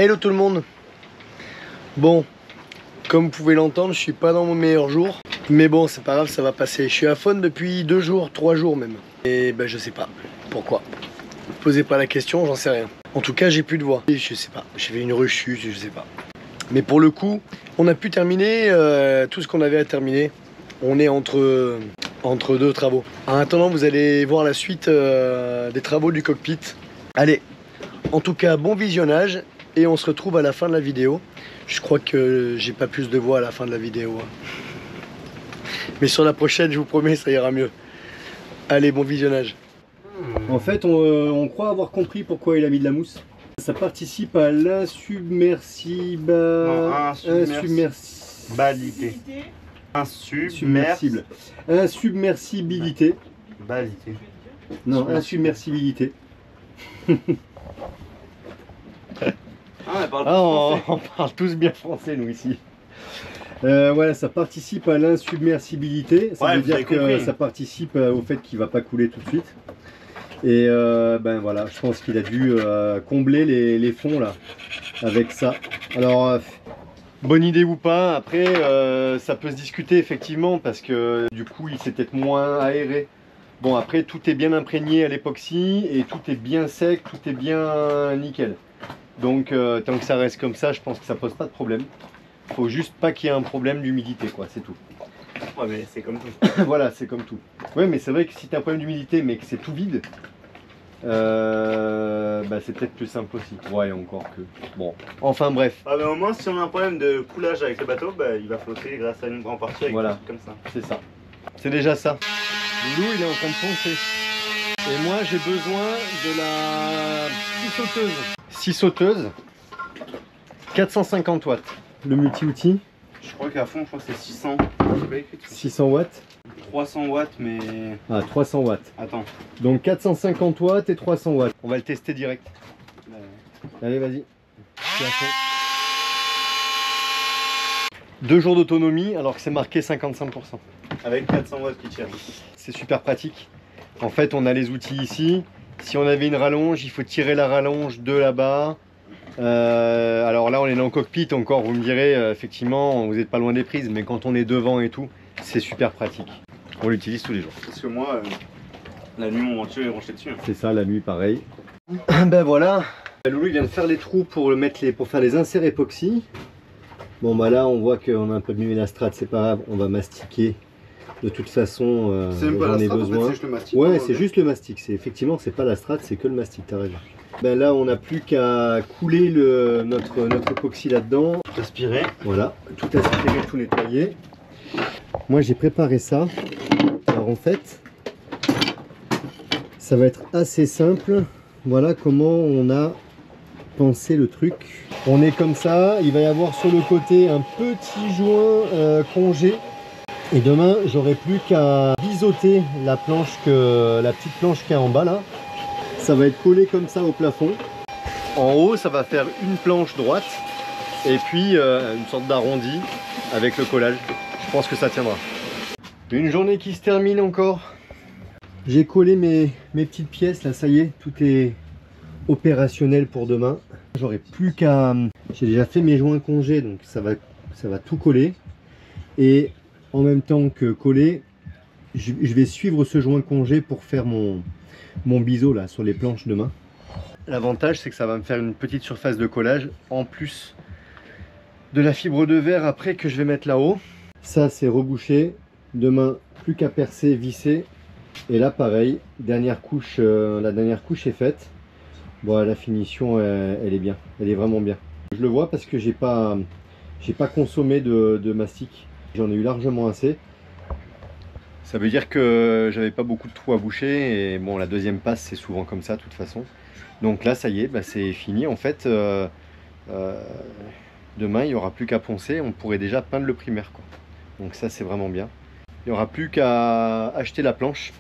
Hello tout le monde. Bon, comme vous pouvez l'entendre, je suis pas dans mon meilleur jour. Mais bon, c'est pas grave, ça va passer. Je suis à faune depuis 2 jours, 3 jours même. Et ben je sais pas pourquoi. Posez pas la question, j'en sais rien. En tout cas, j'ai plus de voix. Et je sais pas, j'ai fait une rechute, je sais pas. Mais pour le coup, on a pu terminer tout ce qu'on avait à terminer. On est entre deux travaux. En attendant, vous allez voir la suite des travaux du cockpit. Allez, en tout cas, bon visionnage. Et on se retrouve à la fin de la vidéo. Je crois que j'ai pas plus de voix à la fin de la vidéo. Mais sur la prochaine, je vous promets, ça ira mieux. Allez, bon visionnage. En fait, on croit avoir compris pourquoi il a mis de la mousse. Ça participe à l'insubmersible. Insubmersible. Insubmersibilité. Balité. Non, insubmersibilité. On parle tous bien français, nous, ici. Voilà, ça participe à l'insubmersibilité. Ça Ouais, veut vous dire avez que compris. ça participe au fait qu'il va pas couler tout de suite. Et ben voilà, je pense qu'il a dû combler les fonds là avec ça. Alors bonne idée ou pas, après ça peut se discuter effectivement parce que du coup il s'est peut-être moins aéré. Bon, après tout est bien imprégné à l'époxy et tout est bien sec, tout est bien nickel. Donc tant que ça reste comme ça, je pense que ça pose pas de problème. Faut juste pas qu'il y ait un problème d'humidité, quoi, c'est tout. Ouais, mais c'est comme tout. Voilà, c'est comme tout. Ouais, mais c'est vrai que si tu as un problème d'humidité mais que c'est tout vide, bah, c'est peut-être plus simple aussi. Ouais, encore que. Bon, enfin bref, Ah, mais au moins, si on a un problème de coulage avec le bateau, bah, il va flotter grâce à une grande partie avec Voilà. un truc comme ça. c'est ça. C'est déjà ça. Loulou, il est en train de foncer. Et moi, j'ai besoin de la scie sauteuse. Scie sauteuse, 450 watts. Le multi-outil, Je crois qu'à fond, je crois que c'est 600. J'ai pas écrit tout. 600 watts. 300 watts, mais. Ah, 300 watts. Attends. Donc 450 watts et 300 watts. On va le tester direct. Allez, vas-y. C'est à fond. 2 jours d'autonomie alors que c'est marqué 55%. Avec 400 watts qui tire. C'est super pratique. En fait, on a les outils ici. Si on avait une rallonge, il faut tirer la rallonge de là-bas. Alors là, on est dans le cockpit encore. Vous me direz, effectivement, vous n'êtes pas loin des prises. Mais quand on est devant et tout, c'est super pratique. On l'utilise tous les jours. Parce que moi, la nuit, mon ventilo est branché dessus. C'est ça, la nuit, pareil. Ben voilà. Loulou il vient de faire les trous pour faire les inserts époxy. Bon bah là on voit qu'on a un peu de mélastrate, c'est pas grave, on va mastiquer. De toute façon, C'est même pas j'en la ai strate, en fait, besoin. c'est juste le mastic. Ouais, c'est juste le mastic. Effectivement, c'est pas la strate, c'est que le mastic, t'as raison. Ben là, on n'a plus qu'à couler notre époxy là-dedans. Aspirer. Voilà, tout aspirer, tout nettoyer. Moi, j'ai préparé ça. Alors en fait, ça va être assez simple. Voilà comment on a pensé le truc. On est comme ça, il va y avoir sur le côté un petit joint congé. Et demain, j'aurai plus qu'à biseauter la petite planche qu'il y a en bas là. Ça va être collé comme ça au plafond. En haut, ça va faire une planche droite et puis une sorte d'arrondi avec le collage. Je pense que ça tiendra. Une journée qui se termine encore. J'ai collé mes petites pièces là, ça y est, tout est opérationnel pour demain. J'aurai plus qu'à... J'ai déjà fait mes joints congés, donc ça va tout coller. Et en même temps que coller, je vais suivre ce joint congé pour faire mon biseau là sur les planches demain. L'avantage c'est que ça va me faire une petite surface de collage en plus de la fibre de verre après que je vais mettre là-haut. Ça c'est rebouché, demain plus qu'à percer, visser. Et là pareil, dernière couche, la dernière couche est faite. Bon, la finition elle est bien, elle est vraiment bien. Je le vois parce que j'ai pas consommé de mastic. J'en ai eu largement assez. Ça veut dire que j'avais pas beaucoup de trous à boucher. Et bon, la deuxième passe, c'est souvent comme ça, de toute façon. Donc là, ça y est, bah, c'est fini. En fait, demain, il n'y aura plus qu'à poncer. On pourrait déjà peindre le primaire, quoi. Donc ça, c'est vraiment bien. Il n'y aura plus qu'à acheter la planche,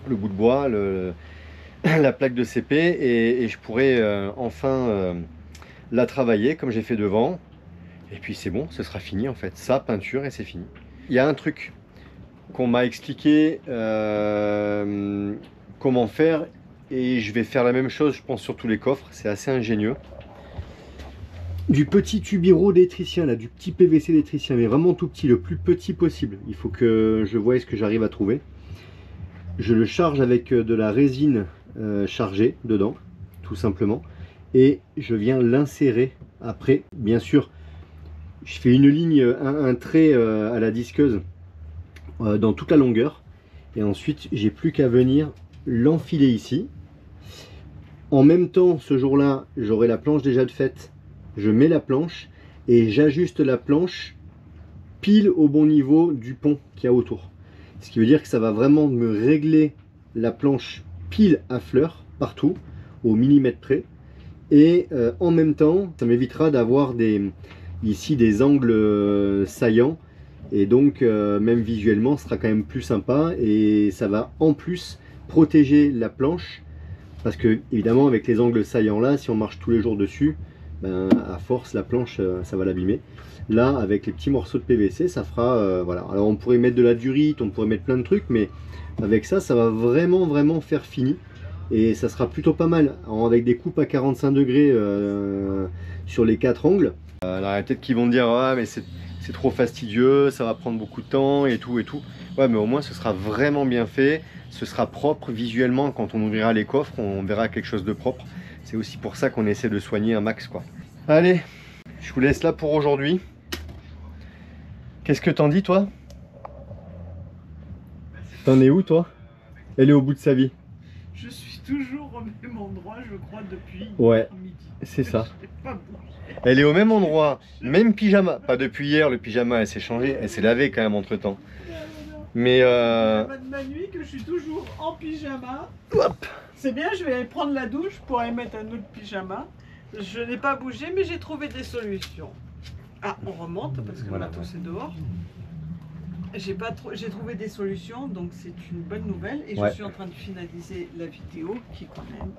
le bout de bois, la plaque de CP. Et je pourrais enfin la travailler comme j'ai fait devant. Et puis c'est bon, ce sera fini en fait. Ça, peinture et c'est fini. Il y a un truc qu'on m'a expliqué comment faire et je vais faire la même chose je pense sur tous les coffres. C'est assez ingénieux. du petit tubiro d'électricien, là, du petit PVC d'électricien, mais vraiment tout petit, le plus petit possible. Il faut que je voie ce que j'arrive à trouver. Je le charge avec de la résine chargée dedans, tout simplement. Et je viens l'insérer après. Bien sûr, je fais une ligne, un trait à la disqueuse dans toute la longueur. Et ensuite, j'ai plus qu'à venir l'enfiler ici. En même temps, ce jour-là, j'aurai la planche déjà de faite. Je mets la planche et j'ajuste la planche pile au bon niveau du pont qu'il y a autour. Ce qui veut dire que ça va vraiment me régler la planche pile à fleur partout, au millimètre près. Et en même temps, ça m'évitera d'avoir ici des angles saillants. Et donc, même visuellement, ce sera quand même plus sympa. Et ça va en plus protéger la planche. Parce que, évidemment, avec les angles saillants là, si on marche tous les jours dessus, ben, à force, la planche, ça va l'abîmer. Là, avec les petits morceaux de PVC, ça fera... voilà. Alors, on pourrait mettre de la durite, on pourrait mettre plein de trucs, mais avec ça, ça va vraiment faire fini. Et ça sera plutôt pas mal. Alors, avec des coupes à 45 degrés sur les 4 angles. Alors, il y a peut-être qui vont dire, ah, mais c'est trop fastidieux, ça va prendre beaucoup de temps et tout et tout. Ouais, mais au moins, ce sera vraiment bien fait. Ce sera propre visuellement. Quand on ouvrira les coffres, on verra quelque chose de propre. C'est aussi pour ça qu'on essaie de soigner un max, quoi. Allez, je vous laisse là pour aujourd'hui. Qu'est-ce que t'en dis, toi? T'en es où, toi? Elle est au bout de sa vie. Je suis toujours au même endroit, je crois, depuis midi. C'est ça. Je n'ai pas bougé. Elle est au même endroit, même pyjama. Pas depuis hier, le pyjama, elle s'est changée. Elle s'est lavée quand même entre-temps. Mais Pyjama de ma nuit que je suis toujours en pyjama. C'est bien, je vais aller prendre la douche pour aller mettre un autre pyjama. Je n'ai pas bougé, mais j'ai trouvé des solutions. Ah, on remonte parce que Voilà, maintenant c'est dehors. J'ai trouvé des solutions, donc c'est une bonne nouvelle. Et je suis en train de finaliser la vidéo qui quand même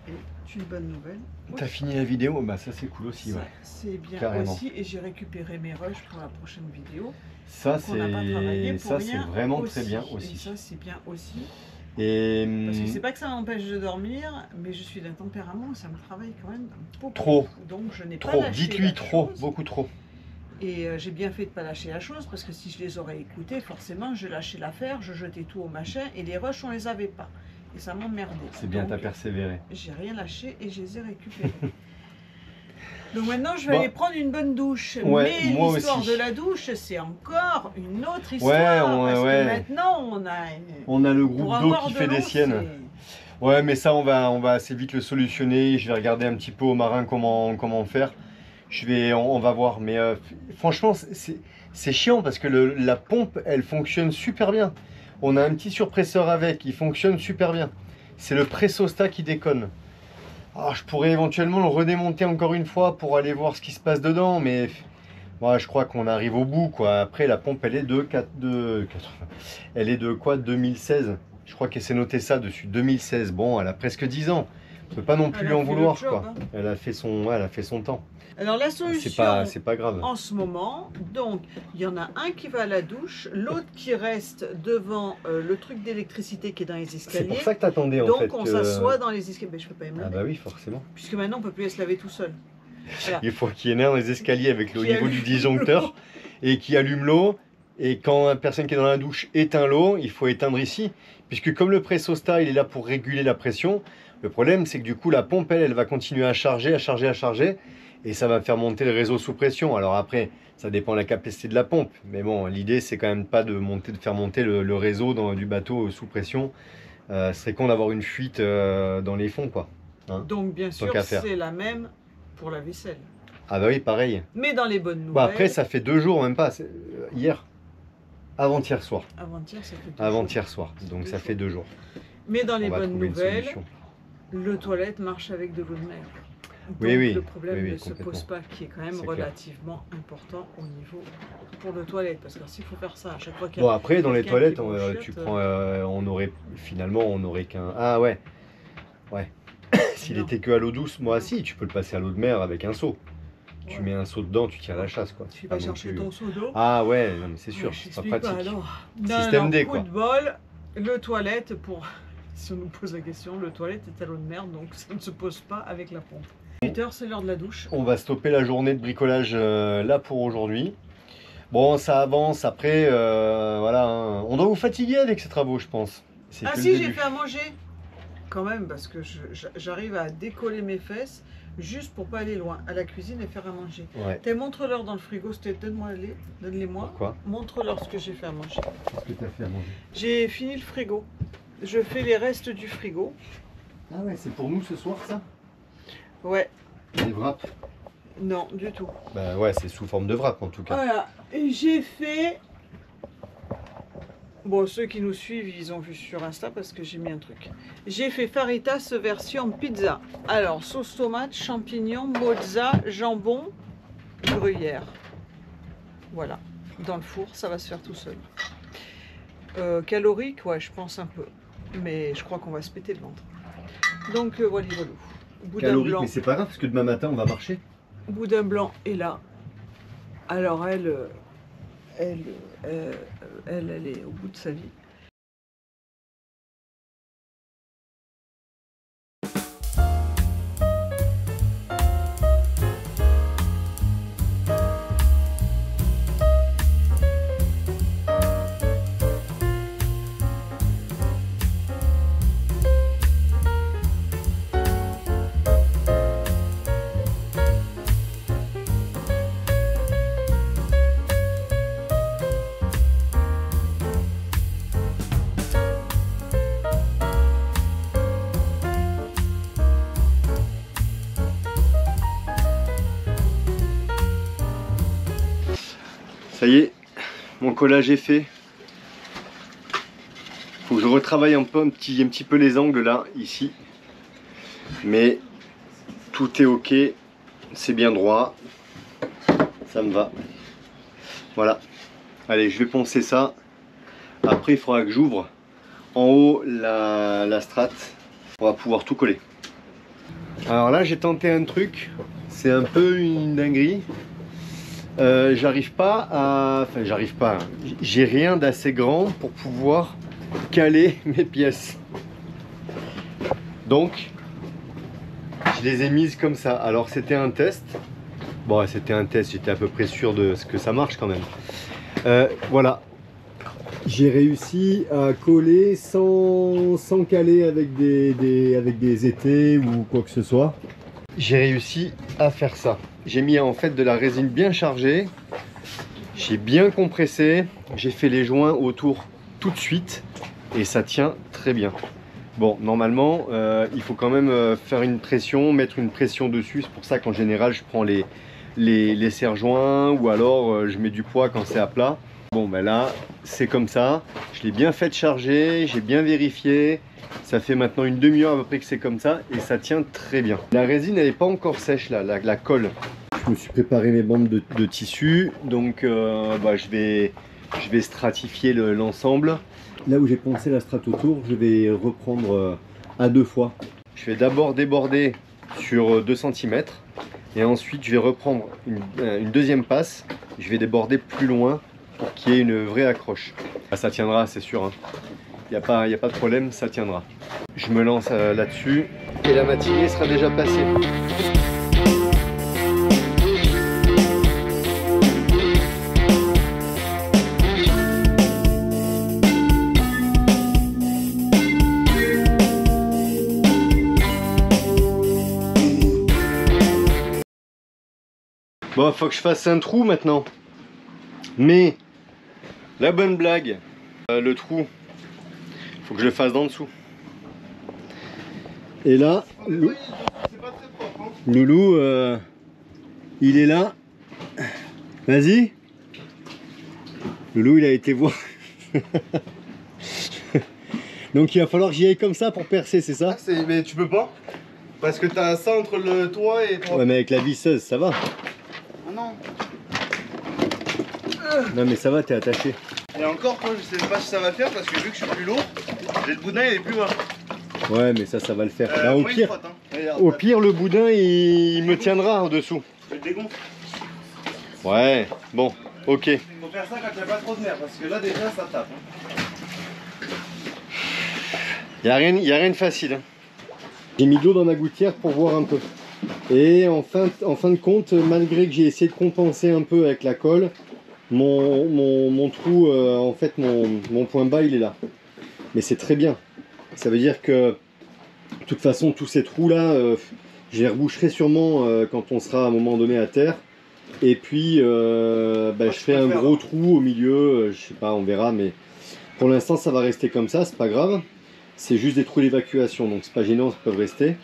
est une bonne nouvelle. t'as fini la vidéo? Bah ça c'est cool aussi, ouais. C'est bien Carrément. aussi, et j'ai récupéré mes rushs pour la prochaine vidéo. Ça Donc, on n'a pas travaillé pour c'est rien vraiment aussi. très bien Et aussi. ça c'est bien aussi. Et Parce que c'est pas que ça m'empêche de dormir, mais je suis d'un tempérament, ça me travaille quand même beaucoup. Trop. Donc je n'ai pas trop, lâché dites-lui la trop, chose. beaucoup trop. Et j'ai bien fait de ne pas lâcher la chose, parce que si je les aurais écoutés, forcément je lâchais l'affaire, je jetais tout au machin, et les rushs on les avait pas. Et ça m'emmerdait. C'est bien, Donc, t'as persévéré. j'ai rien lâché et je les ai récupérés. Donc maintenant je vais aller prendre une bonne douche. Ouais, Mais moi l'histoire aussi. de la douche, c'est encore une autre histoire. Parce que maintenant on a le pour groupe d'eau avoir qui de fait l'eau, des siennes. Ouais, mais ça on va assez vite le solutionner. Je vais regarder un petit peu au marin comment faire. On va voir. Mais franchement c'est chiant parce que la pompe elle fonctionne super bien. On a un petit surpresseur avec, il fonctionne super bien. C'est le pressostat qui déconne. Alors, je pourrais éventuellement le redémonter encore une fois pour aller voir ce qui se passe dedans, mais moi je crois qu'on arrive au bout, quoi. Après la pompe elle est elle est de quoi, 2016. Je crois qu'elle s'est noté ça dessus, 2016. Bon, elle a presque 10 ans. On peut pas non plus lui en vouloir, quoi. Hein. Elle a fait son temps. Alors la solution C'est pas grave. en ce moment, donc il y en a un qui va à la douche, l'autre qui reste devant le truc d'électricité qui est dans les escaliers. C'est pour ça que t'attendais en donc fait. on s'assoit dans les escaliers. Mais je peux pas y Ah bah oui, forcément. puisque maintenant on peut plus se laver tout seul. Voilà. Il faut qu'il y ait un dans les escaliers avec le Qui niveau allume du disjoncteur et qui allume l'eau. Et quand une personne qui est dans la douche éteint l'eau, il faut éteindre ici. Puisque comme le pressostat, il est là pour réguler la pression, le problème c'est que du coup la pompe, elle va continuer à charger. Et ça va faire monter le réseau sous pression. Alors après, ça dépend de la capacité de la pompe. Mais bon, l'idée c'est quand même pas de faire monter le réseau du bateau sous pression. Ce serait con d'avoir une fuite dans les fonds, quoi. Hein, donc bien sûr, c'est la même pour la vaisselle. Ah bah oui, pareil. Mais dans les bonnes nouvelles... Bon, après, ça fait 2 jours, même pas. Hier. Avant-hier soir. Avant-hier, ça fait 2 Avant-hier soir. Donc ça fait 2 jours. Mais dans les On va bonnes trouver une nouvelles, solution. le toilette marche avec de l'eau de mer. Donc, Oui, le problème oui, ne se complètement. pose pas, qui est quand même C'est relativement important au niveau pour le toilette. Parce que s'il faut faire ça à chaque fois qu'il y a Bon, après, dans les quelqu'un toilettes, qui tu brochote, prends. On aurait qu'un. Ah ouais. Ouais. S'il Non. était que à l'eau douce, moi, si, tu peux le passer à l'eau de mer avec un seau. Tu Ouais. mets un seau dedans, tu tires la chasse, quoi. Tu Pas vas non chercher plus- ton seau d'eau. Ah ouais, non, mais c'est sûr, Ouais, je c'est pas t'explique pratique. alors. Système D, coup quoi. de bol, le toilette, si on nous pose la question, le toilette est à l'eau de mer, donc ça ne se pose pas avec la pompe. 8h, c'est l'heure de la douche. On va stopper la journée de bricolage là pour aujourd'hui. Bon, ça avance. Après, voilà, hein. On doit vous fatiguer avec ces travaux, je pense. Ah si, j'ai fait à manger. Quand même, parce que j'arrive à décoller mes fesses juste pour pas aller loin à la cuisine et faire à manger. Ouais. Montre-leur dans le frigo, donne-les-moi. Pourquoi? Montre-leur ce que j'ai fait à manger. Qu'est-ce que tu as fait à manger? J'ai fini le frigo. Je fais les restes du frigo. Ah ouais, c'est pour nous ce soir ça? Ouais. Les wraps? Non, du tout. Bah ouais, c'est sous forme de wrap en tout cas. Voilà. Et j'ai fait... Bon, ceux qui nous suivent, ils ont vu sur Insta parce que j'ai mis un truc. J'ai fait faritas version pizza. Alors, sauce tomate, champignons, mozza, jambon, gruyère. Voilà. Dans le four, ça va se faire tout seul. Calorique, ouais, je pense un peu. Mais je crois qu'on va se péter le ventre. Donc, voilà, voilà. Boudin Calorique, blanc. mais c'est pas grave parce que demain matin on va marcher. Boudin blanc est là. Alors, elle est au bout de sa vie. Ça y est, mon collage est fait. Faut que je retravaille un petit peu les angles là, ici. Mais tout est ok, c'est bien droit. Ça me va. Voilà. Allez, je vais poncer ça. Après, il faudra que j'ouvre en haut la strate. On va pouvoir tout coller. Alors là, j'ai tenté un truc. C'est un peu une dinguerie. J'arrive pas à... Enfin, j'arrive pas. J'ai rien d'assez grand pour pouvoir caler mes pièces. Donc, je les ai mises comme ça. Alors, c'était un test. Bon, c'était un test. J'étais à peu près sûr de ce que ça marche quand même. Voilà. J'ai réussi à coller sans caler avec des étais ou quoi que ce soit. J'ai réussi à faire ça. J'ai mis en fait de la résine bien chargée, j'ai bien compressé, j'ai fait les joints autour tout de suite et ça tient très bien. Bon, normalement, il faut quand même faire une pression, mettre une pression dessus. C'est pour ça qu'en général, je prends les serre-joints ou alors je mets du poids quand c'est à plat. Bon, ben là, c'est comme ça. Je l'ai bien fait charger, j'ai bien vérifié. Ça fait maintenant une demi-heure à peu près que c'est comme ça et ça tient très bien. La résine elle n'est pas encore sèche là, la colle. Je me suis préparé mes bandes de tissu, donc je vais stratifier l'ensemble. Là où j'ai poncé la strate autour, je vais reprendre à deux fois. Je vais d'abord déborder sur 2 cm et ensuite je vais reprendre une deuxième passe. Je vais déborder plus loin pour qu'il y ait une vraie accroche. Ça tiendra, c'est sûr. Hein. Il n'y a pas de problème, ça tiendra. Je me lance là-dessus et la matinée sera déjà passée. Bon, faut que je fasse un trou maintenant. Mais la bonne blague, le trou, faut que je le fasse d'en dessous. Et là, Loulou, il est là. Vas-y. Loulou, il a été voir. Donc il va falloir que j'y aille comme ça pour percer, c'est ça? Mais tu peux pas. Parce que t'as ça entre le toit et toi. Ouais, mais avec la visseuse, ça va. Ah non. Non mais ça va, t'es attaché. Et encore, toi, je sais pas si ça va faire parce que vu que je suis plus lourd, le boudin il est plus bas. Ouais, mais ça va le faire. Là, moi, il frotte, hein. Regarde, au pire, le boudin, il me tiendra en dessous. Je le dégonfle. Ouais, bon, ok. Il faut faire ça quand il n'y a pas trop de nerfs parce que là déjà ça tape. Hein. Y a rien de facile. Hein. J'ai mis de l'eau dans ma gouttière pour voir un peu. Et en fin de compte, malgré que j'ai essayé de compenser un peu avec la colle, mon trou, en fait mon point bas il est là. Mais c'est très bien. Ça veut dire que de toute façon tous ces trous là, je les reboucherai sûrement quand on sera à un moment donné à terre. Et puis je fais un gros trou au milieu, je sais pas, on verra, mais pour l'instant ça va rester comme ça, c'est pas grave. C'est juste des trous d'évacuation, donc c'est pas gênant, ça peut rester.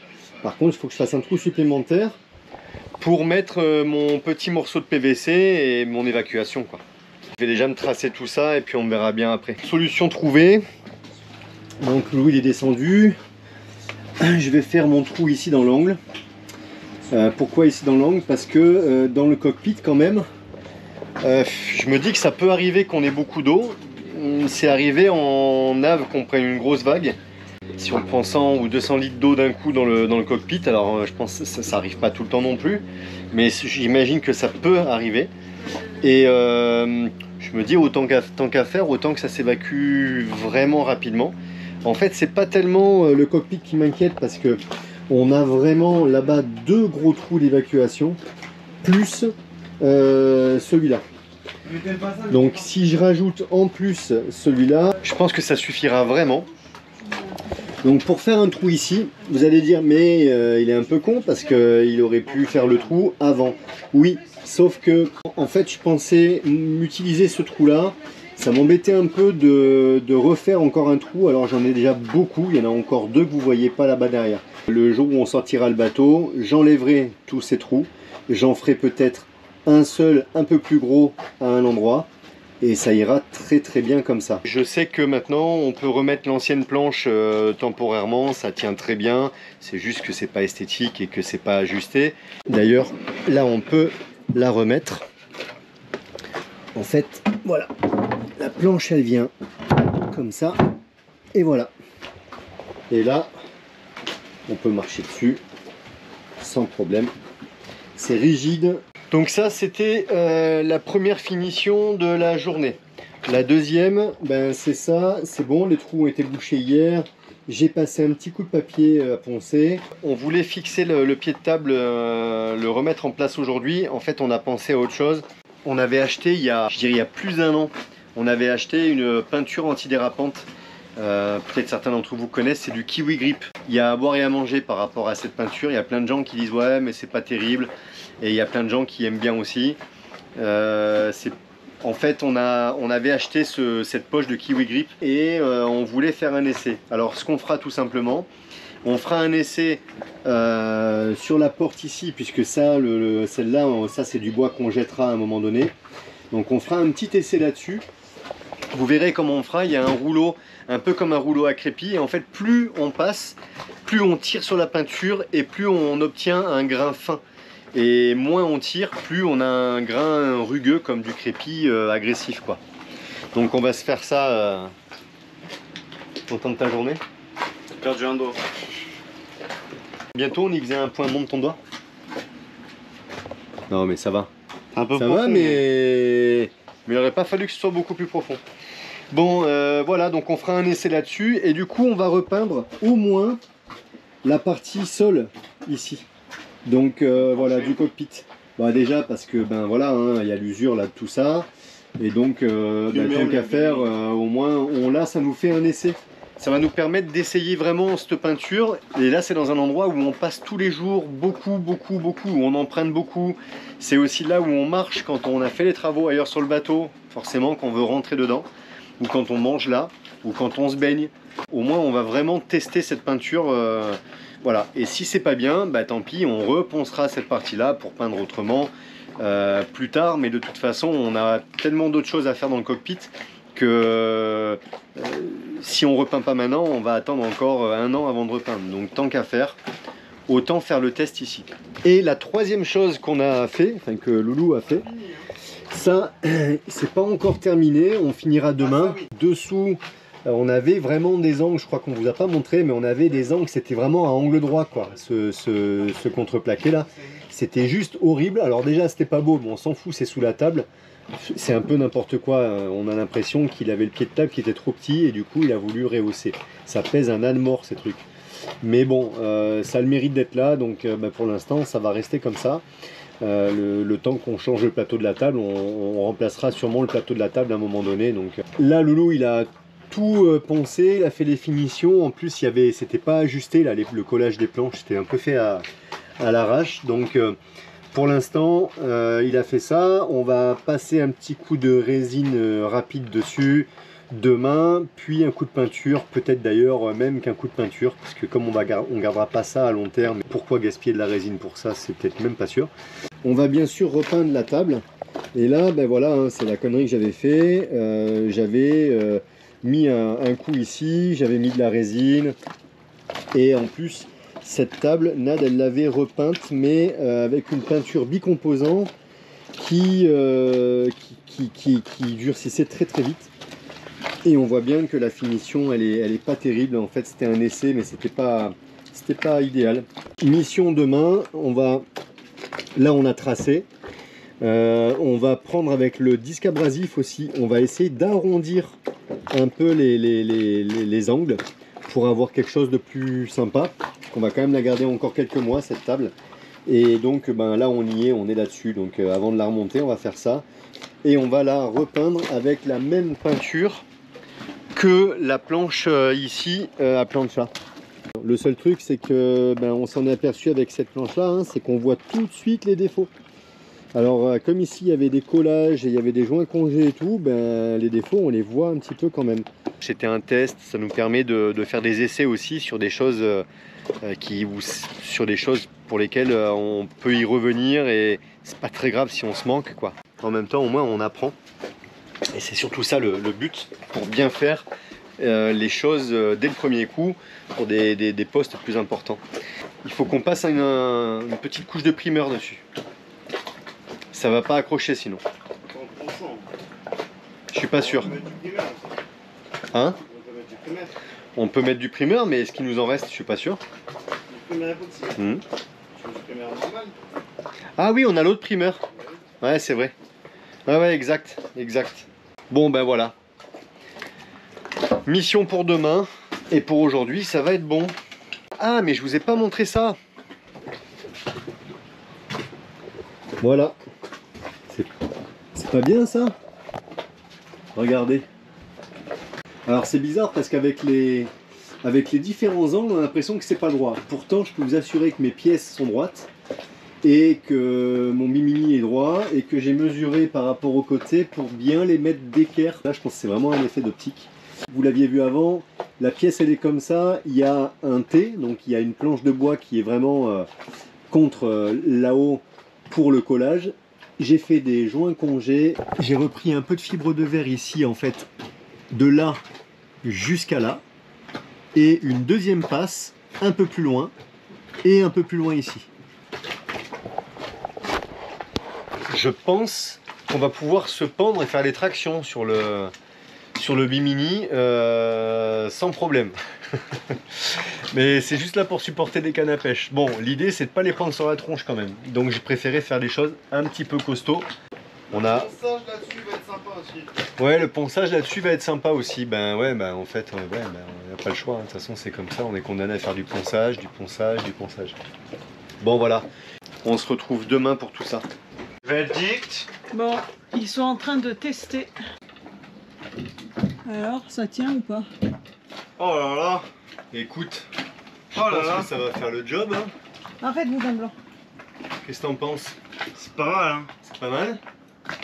Par contre, il faut que je fasse un trou supplémentaire pour mettre mon petit morceau de PVC et mon évacuation, quoi. Je vais déjà me tracer tout ça et puis on verra bien après. Solution trouvée. Donc Louis il est descendu. Je vais faire mon trou ici dans l'angle. Pourquoi ici dans l'angle? Parce que dans le cockpit quand même, je me dis que ça peut arriver qu'on ait beaucoup d'eau. C'est arrivé en nave qu'on prenne une grosse vague. Si on prend 100 ou 200 litres d'eau d'un coup dans le cockpit, alors je pense que ça n'arrive pas tout le temps non plus, mais j'imagine que ça peut arriver. Et je me dis tant qu'à faire, autant que ça s'évacue vraiment rapidement. En fait, c'est pas tellement le cockpit qui m'inquiète parce que on a vraiment là-bas 2 gros trous d'évacuation plus celui-là. Donc si je rajoute en plus celui-là, je pense que ça suffira vraiment. Donc pour faire un trou ici, vous allez dire mais il est un peu con parce qu'il aurait pu faire le trou avant. Oui, sauf que en fait je pensais utiliser ce trou là, ça m'embêtait un peu de refaire encore un trou, alors j'en ai déjà beaucoup, il y en a encore 2 que vous voyez pas là-bas derrière. Le jour où on sortira le bateau, j'enlèverai tous ces trous, j'en ferai peut-être un seul un peu plus gros à un endroit. Et ça ira très très bien comme ça. Je sais que maintenant on peut remettre l'ancienne planche temporairement, ça tient très bien. C'est juste que c'est pas esthétique et que c'est pas ajusté. D'ailleurs là on peut la remettre. En fait voilà, la planche elle vient comme ça et voilà. Et là on peut marcher dessus sans problème. C'est rigide. Donc ça c'était la première finition de la journée. La deuxième, ben c'est ça, c'est bon, les trous ont été bouchés hier. J'ai passé un petit coup de papier à poncer. On voulait fixer le pied de table, le remettre en place aujourd'hui. En fait on a pensé à autre chose. On avait acheté il y a plus d'1 an, on avait acheté une peinture antidérapante. Peut-être certains d'entre vous connaissent, c'est du Kiwi Grip. Il y a à boire et à manger par rapport à cette peinture. Il y a plein de gens qui disent ouais mais c'est pas terrible. Et il y a plein de gens qui aiment bien aussi. En fait on avait acheté cette poche de Kiwi Grip et on voulait faire un essai. Alors ce qu'on fera tout simplement, on fera un essai sur la porte ici, puisque ça, celle-là, ça c'est du bois qu'on jettera à un moment donné. Donc on fera un petit essai là-dessus. Vous verrez comment on fera, il y a un rouleau, un peu comme un rouleau à crépi, et en fait plus on passe, plus on tire sur la peinture et plus on obtient un grain fin. Et moins on tire, plus on a un grain rugueux comme du crépi agressif quoi. Donc on va se faire ça. Content de ta journée? J'ai perdu un doigt. Bientôt on y faisait un point, monte ton doigt. Non mais ça va. Un peu ça profond, va mais il n'aurait pas fallu que ce soit beaucoup plus profond. Bon voilà, donc on fera un essai là-dessus et du coup on va repeindre au moins la partie sol ici. Donc voilà, du cockpit. Bah, déjà parce que ben voilà, il y a l'usure là de tout ça. Et donc tant qu'à faire, au moins là ça nous fait un essai. Ça va nous permettre d'essayer vraiment cette peinture. Et là c'est dans un endroit où on passe tous les jours beaucoup, où on emprunte beaucoup. C'est aussi là où on marche quand on a fait les travaux ailleurs sur le bateau, forcément qu'on veut rentrer dedans. Ou quand on mange là, ou quand on se baigne. Au moins on va vraiment tester cette peinture. Voilà, et si c'est pas bien, bah tant pis, on reponcera cette partie-là pour peindre autrement plus tard. Mais de toute façon, on a tellement d'autres choses à faire dans le cockpit que si on repeint pas maintenant, on va attendre encore 1 an avant de repeindre. Donc tant qu'à faire, autant faire le test ici. Et la troisième chose qu'on a fait, enfin que Loulou a fait, ça, c'est pas encore terminé, on finira demain. Dessous, on avait vraiment des angles, je crois qu'on vous a pas montré, mais on avait des angles, c'était vraiment à angle droit quoi, ce contreplaqué là. C'était juste horrible. Alors déjà c'était pas beau, bon on s'en fout, c'est sous la table. C'est un peu n'importe quoi, on a l'impression qu'il avait le pied de table qui était trop petit et du coup il a voulu rehausser. Ça pèse un âne mort ces trucs. Mais bon, ça a le mérite d'être là, donc pour l'instant ça va rester comme ça. Le temps qu'on change le plateau de la table, on remplacera sûrement le plateau de la table à un moment donné. Donc là, Loulou, il a tout poncé, il a fait les finitions. En plus, c'était pas ajusté là, le collage des planches, c'était un peu fait à l'arrache. Donc pour l'instant, il a fait ça. On va passer un petit coup de résine rapide dessus demain, puis un coup de peinture, peut-être d'ailleurs même qu'un coup de peinture, parce que comme on gardera pas ça à long terme, pourquoi gaspiller de la résine pour ça, c'est peut-être même pas sûr. On va bien sûr repeindre la table, et là ben voilà, hein, c'est la connerie que j'avais fait. J'avais mis un coup ici, j'avais mis de la résine, et en plus cette table, Nad, elle l'avait repeinte, mais avec une peinture bicomposant qui durcissait très très vite. Et on voit bien que la finition, elle est pas terrible. En fait, c'était un essai, mais c'était pas idéal. Mission demain, là on a tracé. On va prendre avec le disque abrasif aussi. On va essayer d'arrondir un peu les angles pour avoir quelque chose de plus sympa. On va quand même la garder encore quelques mois cette table. Et donc ben là on y est, on est là-dessus. Donc avant de la remonter, on va faire ça. Et on va la repeindre avec la même peinture que la planche ici à plancha. Le seul truc, c'est que on s'en est aperçu avec cette planche là, hein, c'est qu'on voit tout de suite les défauts. Alors comme ici il y avait des collages et il y avait des joints congés et tout, les défauts on les voit un petit peu quand même. C'était un test, ça nous permet de faire des essais aussi sur des choses sur des choses pour lesquelles on peut y revenir, et c'est pas très grave si on se manque quoi. En même temps au moins on apprend. Et c'est surtout ça le but, pour bien faire les choses dès le premier coup, pour des postes plus importants. Il faut qu'on passe une petite couche de primeur dessus. Ça va pas accrocher sinon. Je suis pas sûr. Hein? On peut mettre du primeur, mais est-ce qu'il nous en reste? Je suis pas sûr. Ah oui, on a l'autre primeur. Ouais, c'est vrai. Ouais, exact. Bon, ben voilà. Mission pour demain. Et pour aujourd'hui, ça va être bon. Ah, mais je vous ai pas montré ça. Voilà. C'est pas bien ça? Regardez. Alors c'est bizarre parce qu'avec les différents angles, on a l'impression que c'est pas droit. Pourtant, je peux vous assurer que mes pièces sont droites et que mon bimini est droit et que j'ai mesuré par rapport aux côtés pour bien les mettre d'équerre. Là, je pense que c'est vraiment un effet d'optique. Vous l'aviez vu avant, la pièce elle est comme ça, il y a un T, donc il y a une planche de bois qui est vraiment contre là-haut pour le collage. J'ai fait des joints congés, j'ai repris un peu de fibre de verre ici en fait, de là jusqu'à là, et une deuxième passe un peu plus loin et un peu plus loin ici. Je pense qu'on va pouvoir se pendre et faire les tractions sur le bimini sans problème. Mais c'est juste là pour supporter des cannes à pêche. Bon, l'idée c'est de pas les prendre sur la tronche quand même. Donc j'ai préféré faire des choses un petit peu costauds. On a... Le ponçage là-dessus va être sympa aussi. Ouais, le ponçage là-dessus va être sympa aussi. En fait, on n'a pas le choix. De toute façon, c'est comme ça. On est condamné à faire du ponçage, du ponçage, du ponçage. Bon, voilà. On se retrouve demain pour tout ça. Verdict. Bon, ils sont en train de tester. Alors, ça tient ou pas? Oh là là. Écoute, je pense que ça va faire le job. Hein. Arrête-vous d'un blanc. Qu'est-ce que t'en penses? C'est pas mal, hein. C'est pas mal?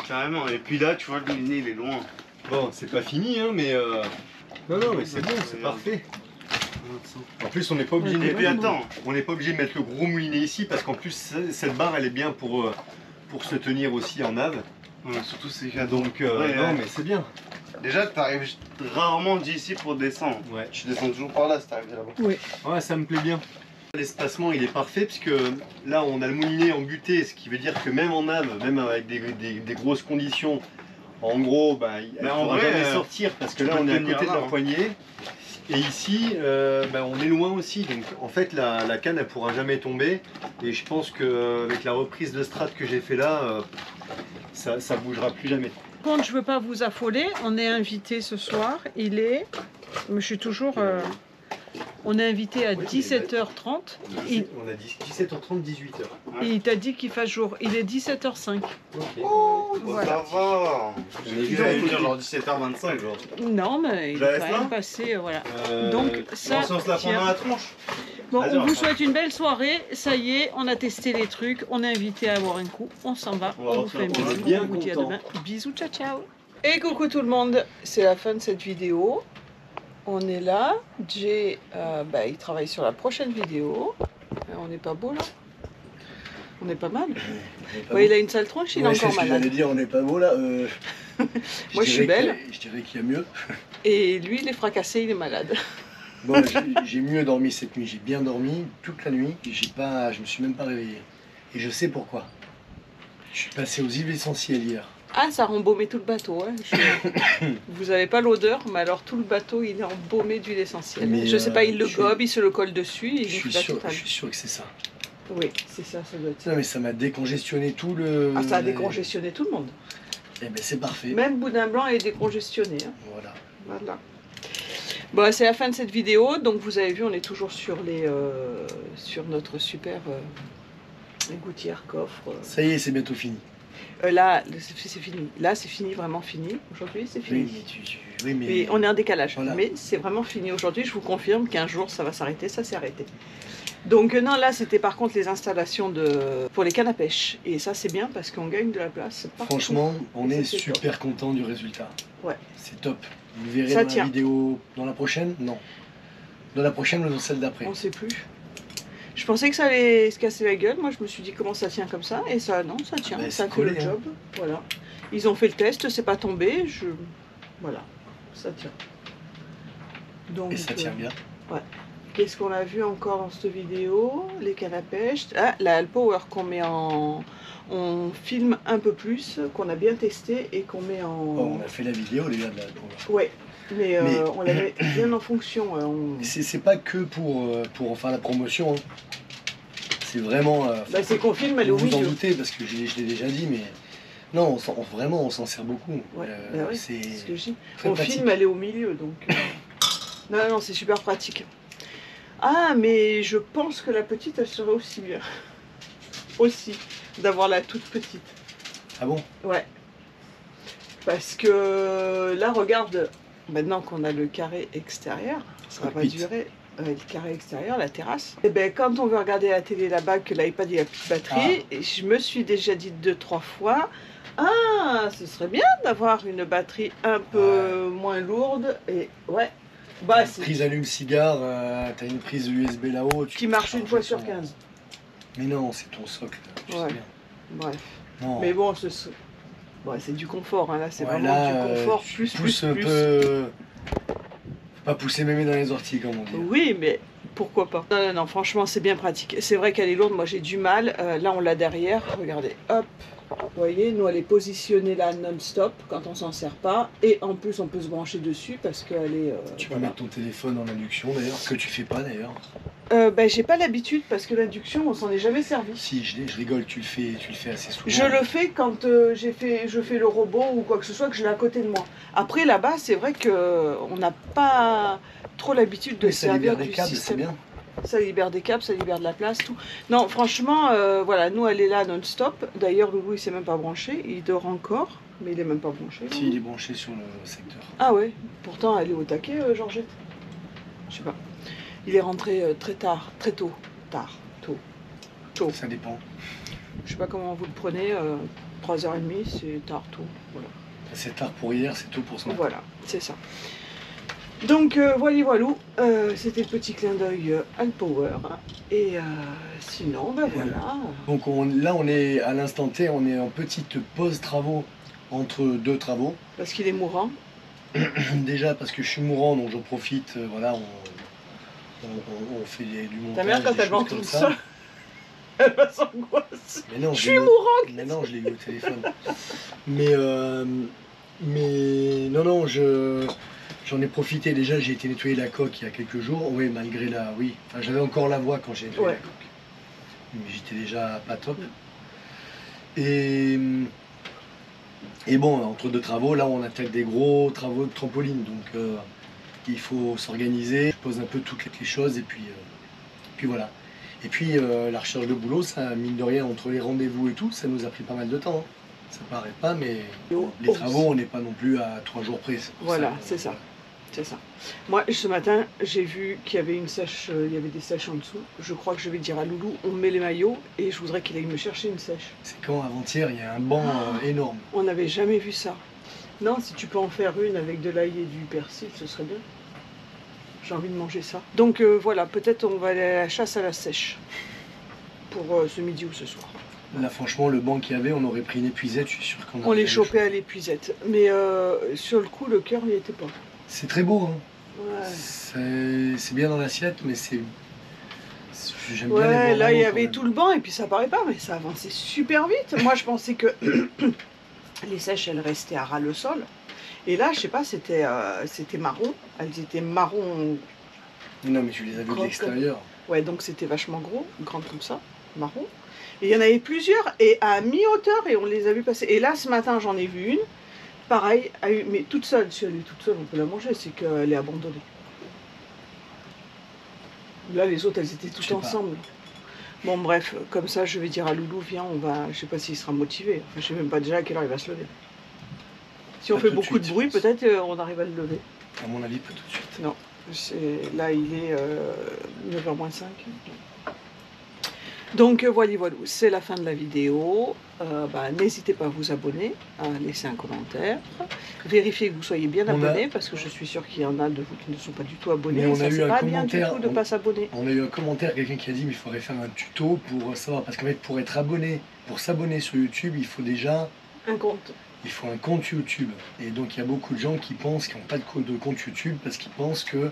Carrément. Et puis là, tu vois, le moulinet, il est loin. Bon, c'est pas fini, hein, mais... Non, mais c'est bon, c'est parfait. En plus, on n'est pas obligé de mettre le gros moulinet ici, parce qu'en plus, cette barre, elle est bien pour se tenir aussi en nave. Ouais, surtout c'est... Donc, non, mais c'est bien. Déjà, t'arrives rarement d'ici pour descendre. Ouais. Tu descends toujours par là si t'arrives là-bas. Oui. Ouais, ça me plaît bien. L'espacement, il est parfait, puisque là, on a le moulinet en butée, ce qui veut dire que même en nave, même avec des grosses conditions, en gros, il ne pourra jamais sortir, parce que là, on est à côté de la poignée. Et ici, on est loin aussi, donc en fait la canne elle pourra jamais tomber, et je pense qu'avec la reprise de strat que j'ai fait là, ça bougera plus jamais. Par contre, je veux pas vous affoler, on est invité ce soir, je suis toujours On est invité à 17h30. On a dit 17h30, 18h. Et il t'a dit qu'il fasse jour. Il est 17h05. Oh, Voilà. ça va. Je l'ai vu venir genre 17h25 genre. Non, mais il J'avais est quand ça même passé, voilà. Donc ça, on se la prend tiens. dans la tronche. Bon, Vas-y, on on vous va. souhaite une belle soirée. Ça y est, on a testé les trucs. On est invité à boire un coup. On s'en va. On va On vous fait un rentrer, on est bisou. bien On vous dit à content. demain. Bisous, ciao, ciao. Et coucou tout le monde. C'est la fin de cette vidéo. On est là. Jay, il travaille sur la prochaine vidéo. On n'est pas beau là? On est pas mal. Ouais, il a une sale tronche, il est Ouais, c'est encore ce que malade. j'allais dire, on n'est pas beau là. Moi, je suis belle. Je dirais qu'il y a mieux. Et lui, il est fracassé, il est malade. Bon, j'ai mieux dormi cette nuit. J'ai bien dormi toute la nuit. Je me suis même pas réveillé. Et je sais pourquoi. Je suis passé aux huiles essentielles hier. Ah, ça a embaumé tout le bateau. Hein. Vous avez pas l'odeur, mais alors tout le bateau, il est embaumé d'huile essentielle. Mais, je sais pas, il le je suis- gobe, il se le colle dessus et il Je lui suis fout la sûr, totale. je suis sûr que c'est ça. Oui, c'est ça, ça doit être ça. Non mais ça m'a décongestionné tout le. Ah, ça a décongestionné tout le monde. Eh ben c'est parfait. Même Boudin Blanc est décongestionné. Hein. Voilà. Voilà. Bon, c'est la fin de cette vidéo. Donc, vous avez vu, on est toujours sur sur notre super gouttière coffre. Ça y est, c'est bientôt fini. Là, c'est fini. Là, c'est fini, vraiment fini. Aujourd'hui, c'est fini. Oui, mais oui, mais. Et on est en décalage. Voilà. Mais c'est vraiment fini aujourd'hui. Je vous confirme qu'un jour, ça va s'arrêter. Ça s'est arrêté. Donc, non, là, c'était par contre les installations pour les cannes à pêche. Et ça, c'est bien parce qu'on gagne de la place partout. Franchement, on Et est c'est super content du résultat. Ouais. C'est top. Vous verrez Ça dans tient. la vidéo. Dans la prochaine? Non. Dans la prochaine ou dans celle d'après? On sait plus. Je pensais que ça allait se casser la gueule. Moi, je me suis dit comment ça tient comme ça. Et ça, non, ça tient. Bah, ça c'est fait le collé, hein. job. Voilà. Ils ont fait le test, c'est pas tombé. Voilà, ça tient. Donc, Et ça tient bien. qu'est-ce qu'on a vu encore dans cette vidéo? Les cannes à pêche. Ah, la Alpower qu'on met on filme un peu plus, qu'on a bien testé et qu'on met en... Oh, on a fait la vidéo, les gars, de la Power. Ouais, mais, Mais- on la met bien en fonction. C'est pas que pour en faire la promotion. Hein. C'est vraiment. Bah, c'est qu'on filme, elle est au vous en milieu. doutez parce que je l'ai déjà dit, mais non, vraiment, on s'en sert beaucoup. Ouais, bah oui, c'est c'est ce que je dis. très On pratique. filme, elle est au milieu, donc... Non, non, c'est super pratique. Ah, mais je pense que la petite, elle serait aussi bien. Aussi, d'avoir la toute petite. Ah bon? Ouais. Parce que là, regarde, maintenant qu'on a le carré extérieur, ça va Cockpit. durer. Le carré extérieur, la terrasse. Et ben quand on veut regarder la télé là-bas, que l'iPad il a plus de batterie, et je me suis déjà dit 2-3 fois, ah, ce serait bien d'avoir une batterie un peu moins lourde. Et ouais, bah c'est Prise allume-cigare, t'as une prise USB là-haut. qui marche une fois sur 15. Mais non, c'est ton socle. Tu sais Ouais. bien. Bref. Non. Mais bon, ouais, c'est du confort, hein, là, c'est Ouais, vraiment là, du confort, tu plus, pousses plus, un plus. peu. Faut pas pousser mémé dans les orties, comme on dit. Oui, mais pourquoi pas? Non, non, non, franchement, c'est bien pratique. C'est vrai qu'elle est lourde, moi j'ai du mal. Là, on l'a derrière, regardez, hop. Vous voyez, nous, elle est positionnée là non-stop quand on s'en sert pas. Et en plus, on peut se brancher dessus parce qu'elle est... Tu peux voilà. mettre ton téléphone en induction d'ailleurs, ce que tu fais pas d'ailleurs. Ben, j'ai pas l'habitude parce que l'induction, on s'en est jamais servi. Si, je rigole, tu le fais assez souvent. Je le fais quand je fais le robot ou quoi que ce soit, que je l'ai à côté de moi. Après, là-bas, c'est vrai qu'on n'a pas trop l'habitude de Mais se ça servir libère des du câbles, c'est système. bien. Ça libère des câbles, ça libère de la place, tout. Non, franchement, voilà, nous, elle est là non-stop. D'ailleurs, Loulou, il s'est même pas branché. Il dort encore, mais il est même pas branché. Si, il est branché sur le secteur. Ah ouais, pourtant, elle est au taquet, Georgette. Je sais pas. Il est rentré très tard, très tôt. Tard, tôt. Tôt. Ça dépend. Je sais pas comment vous le prenez. 3h30, c'est tard, tôt. Voilà. C'est tard pour hier, c'est tôt pour ce matin. Voilà, c'est ça. Donc voilà, voilou, c'était le petit clin d'œil Alpower. Et sinon, ben voilà. Donc là, on est à l'instant T, on est en petite pause travaux entre deux travaux. Parce qu'il est mourant. Déjà parce que je suis mourant, donc j'en profite. Voilà, on fait du montage. Ta mère, quand des elle va choses comme entendre ça, ça. elle va s'angoisser. Mais non, Je l'ai suis eu- mourant. Mais non, je l'ai eu au téléphone. mais non, j'en ai profité. Déjà, j'ai été nettoyer la coque il y a quelques jours. Oui, malgré la, oui. Enfin, j'avais encore la voix quand j'ai nettoyé Ouais. la coque. Mais j'étais déjà pas top. Et bon, entre deux travaux, là, on attaque des gros travaux de trampoline. Donc, Il faut s'organiser, je pose un peu toutes les choses et puis voilà. Et puis la recherche de boulot, ça mine de rien, entre les rendez-vous et tout, ça nous a pris pas mal de temps. Hein. Ça paraît pas, mais les travaux, on n'est pas non plus à 3 jours près. Voilà, c'est ça. C'est ça. Moi, ce matin, j'ai vu qu'il y avait une sèche, il y avait des sèches en dessous. Je crois que je vais dire à Loulou, on met les maillots et je voudrais qu'il aille me chercher une sèche. C'est quand avant-hier, il y a un banc énorme. On n'avait jamais vu ça. Non, si tu peux en faire une avec de l'ail et du persil, ce serait bien. J'ai envie de manger ça. Donc voilà, peut-être on va aller à la chasse à la sèche pour ce midi ou ce soir. Là, franchement, le banc qu'il y avait, on aurait pris une épuisette, je suis sûr qu'on on les chopait à l'épuisette. Mais sur le coup, le cœur n'y était pas. C'est très beau, hein. Ouais. C'est bien dans l'assiette, mais c'est... J'aime bien Ouais, là, il y avait tout le banc, et puis ça paraît pas, mais ça avançait super vite. Moi, je pensais que les sèches, elles restaient à ras le sol. Et là, je sais pas, c'était marron. Elles étaient marron. Non, mais tu les as vues de l'extérieur. Ouais, donc c'était vachement gros, grande comme ça, marron. Et il y en avait plusieurs, et à mi-hauteur, et on les a vus passer. Et là, ce matin, j'en ai vu une. Pareil, mais toute seule. Si elle est toute seule, on peut la manger, c'est qu'elle est abandonnée. Là, les autres, elles étaient toutes ensemble. Bon, bref, comme ça, je vais dire à Loulou, viens, on va... Je sais pas s'il sera motivé. Enfin, je sais même pas déjà à quelle heure il va se lever. Si on fait beaucoup de bruit, peut-être on arrive à le lever. À mon avis, pas tout de suite. Non, là, il est 9h moins 5. Donc voilà, c'est la fin de la vidéo. N'hésitez pas à vous abonner, à laisser un commentaire. Vérifiez que vous soyez bien abonnés, parce que je suis sûre qu'il y en a de vous qui ne sont pas du tout abonnés. Mais on a eu un pas commentaire, bien du tout de ne pas s'abonner. On a eu un commentaire, quelqu'un qui a dit mais il faudrait faire un tuto pour savoir. Parce qu'en fait, pour être abonné, pour s'abonner sur YouTube, il faut déjà... Un compte. Il faut un compte YouTube. Et donc il y a beaucoup de gens qui pensent qu'ils n'ont pas de compte YouTube parce qu'ils pensent que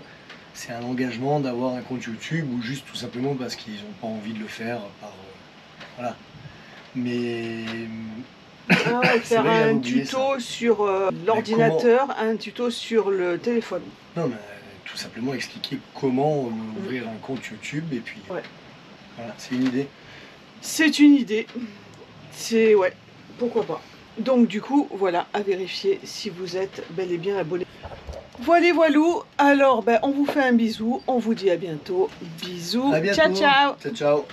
c'est un engagement d'avoir un compte YouTube ou juste tout simplement parce qu'ils n'ont pas envie de le faire par... voilà. Mais... faire un tuto sur l'ordinateur, un tuto sur le téléphone. Non, mais tout simplement expliquer comment ouvrir un compte YouTube et puis... Ouais. Voilà, c'est une idée. C'est une idée. C'est... ouais, pourquoi pas. Donc du coup, voilà, à vérifier si vous êtes bel et bien abonné. Voilà, voilou. Alors, on vous fait un bisou. On vous dit à bientôt. Bisous. À bientôt. Ciao, ciao. Ciao, ciao.